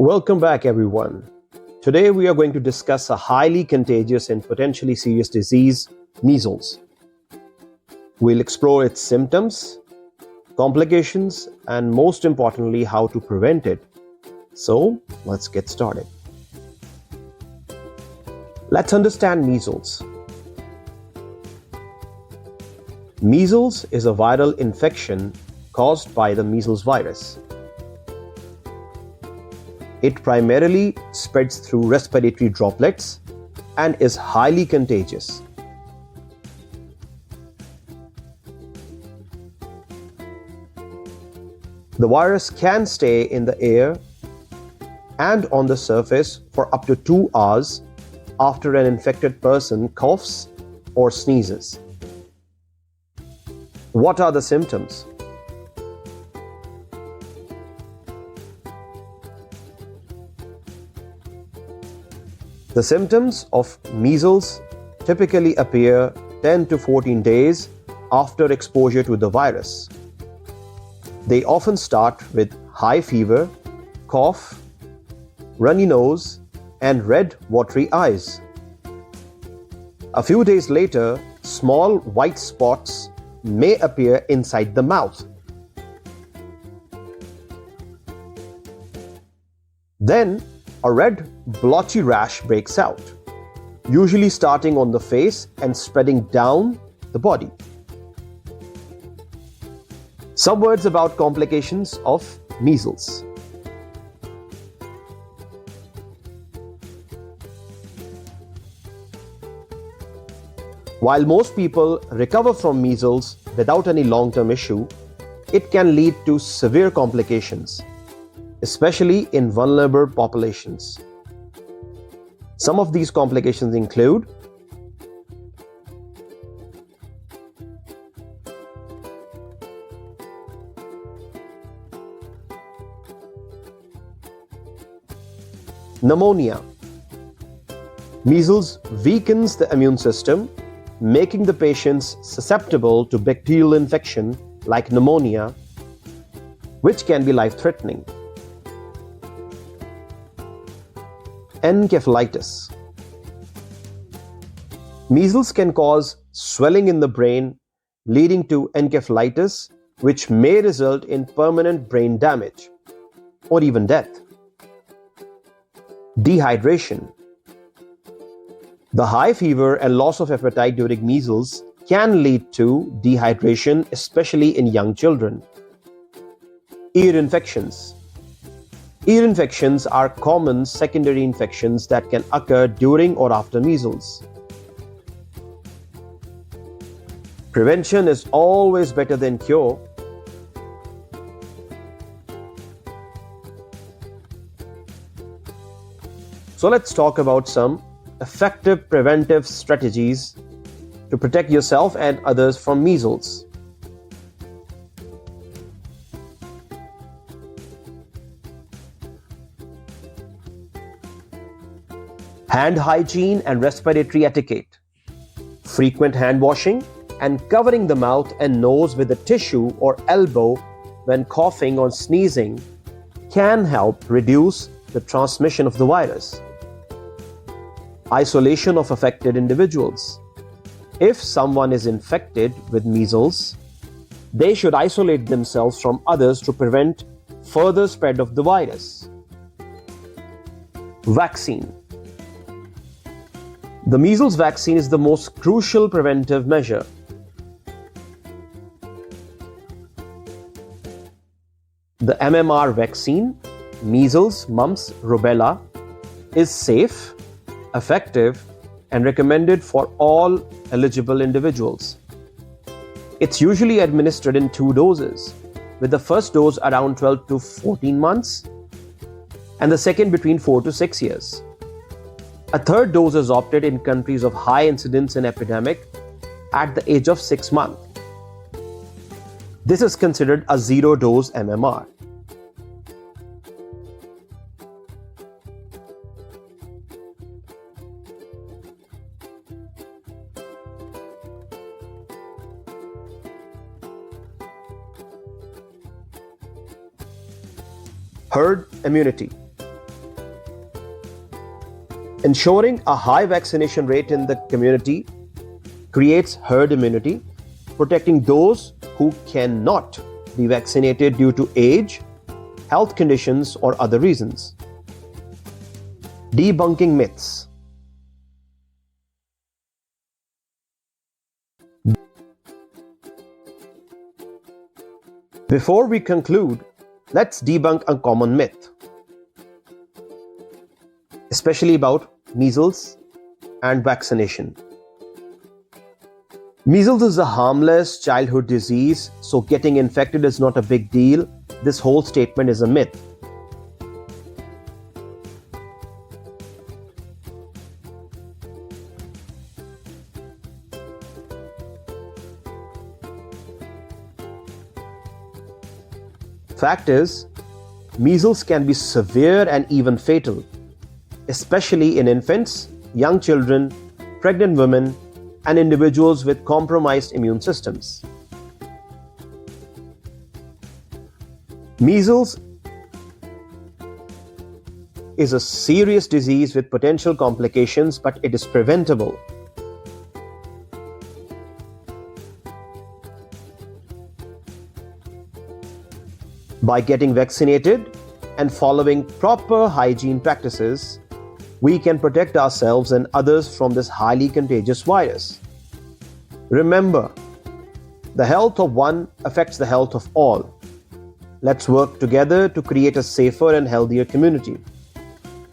Welcome back, everyone. Today we are going to discuss a highly contagious and potentially serious disease, measles. We'll explore its symptoms, complications, and most importantly, how to prevent it. So, let's get started. Let's understand measles. Measles is a viral infection caused by the measles virus. It primarily spreads through respiratory droplets and is highly contagious. The virus can stay in the air and on the surface for up to 2 hours after an infected person coughs or sneezes. What are the symptoms? The symptoms of measles typically appear 10 to 14 days after exposure to the virus. They often start with high fever, cough, runny nose, and red, watery eyes. A few days later, small white spots may appear inside the mouth. Then, a red, blotchy rash breaks out, usually starting on the face and spreading down the body. Some words about complications of measles. While most people recover from measles without any long-term issue, it can lead to severe complications, especially in vulnerable populations. Some of these complications include pneumonia. Measles weakens the immune system, making the patients susceptible to bacterial infection like pneumonia, which can be life-threatening. Encephalitis. Measles can cause swelling in the brain, leading to encephalitis, which may result in permanent brain damage or even death. Dehydration. The high fever and loss of appetite during measles can lead to dehydration, especially in young children. Ear infections. Ear infections are common secondary infections that can occur during or after measles. Prevention is always better than cure. So let's talk about some effective preventive strategies to protect yourself and others from measles. Hand hygiene and respiratory etiquette. Frequent hand washing and covering the mouth and nose with a tissue or elbow when coughing or sneezing can help reduce the transmission of the virus. Isolation of affected individuals. If someone is infected with measles, they should isolate themselves from others to prevent further spread of the virus. Vaccine. The measles vaccine is the most crucial preventive measure. The MMR vaccine, measles, mumps, rubella, is safe, effective, and recommended for all eligible individuals. It's usually administered in 2 doses, with the first dose around 12 to 14 months and the second between 4 to 6 years. A third dose is opted in countries of high incidence and epidemic at the age of 6 months. This is considered a zero-dose MMR. Herd immunity. Ensuring a high vaccination rate in the community creates herd immunity, protecting those who cannot be vaccinated due to age, health conditions, or other reasons. Debunking myths. Before we conclude, let's debunk a common myth, especially about measles and vaccination. Measles is a harmless childhood disease, so getting infected is not a big deal. This whole statement is a myth. Fact is, measles can be severe and even fatal, especially in infants, young children, pregnant women, and individuals with compromised immune systems. Measles is a serious disease with potential complications, but it is preventable. By getting vaccinated and following proper hygiene practices, we can protect ourselves and others from this highly contagious virus. Remember, the health of one affects the health of all. Let's work together to create a safer and healthier community.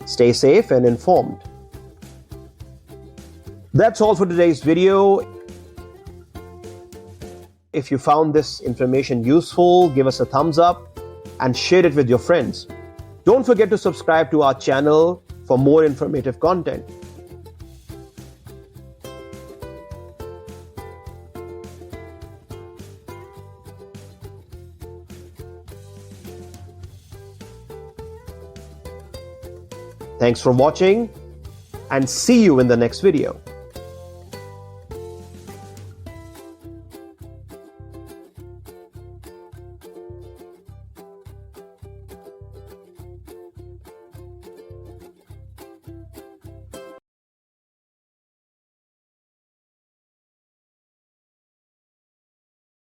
Stay safe and informed. That's all for today's video. If you found this information useful, give us a thumbs up and share it with your friends. Don't forget to subscribe to our channel for more informative content. Thanks for watching and see you in the next video.